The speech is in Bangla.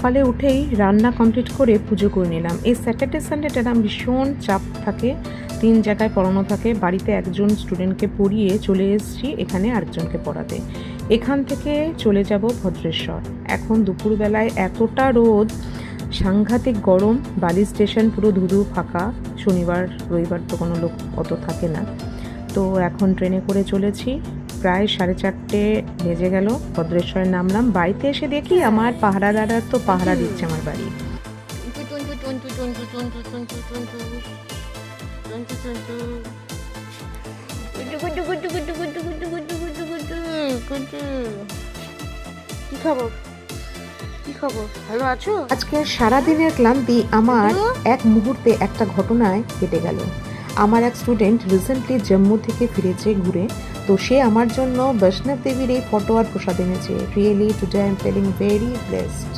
সকালে উঠেই রান্না কমপ্লিট করে পুজো করে নিলাম। এই স্যাটারডে সানডেটা না ভীষণ চাপ থাকে, 3 জায়গায় পড়ানো থাকে। বাড়িতে একজন স্টুডেন্টকে পড়িয়ে চলে এসেছি এখানে আরেকজনকে পড়াতে। এখান থেকে চলে যাব ভদ্রেশ্বর। এখন দুপুরবেলায় এতটা রোদ, সাংঘাতিক গরম, বালি স্টেশন পুরো ধুধু ফাঁকা। শনিবার রবিবার তো কোনো লোক অত থাকে না। তো এখন ট্রেনে করে চলেছি। প্রায় 4:30 বেজে গেল, ভদ্রেশ্বরে নামলাম। বাড়িতে এসে দেখি আমার পাহারাদাররা তো পাহারা দিচ্ছে আমার বাড়ি। কি খবর? কি খবর? ভালো আছো? আজকে সারাদিনের ক্লান্তি আমার এক মুহূর্তে একটা ঘটনায় কেটে গেল। আমার এক স্টুডেন্ট রিসেন্টলি জম্মু থেকে ফিরেছে ঘুরে, তো সে আমার জন্য বৈষ্ণব দেবীর এই ফটো আর প্রসাদ এনেছে। Really today I am feeling very blessed.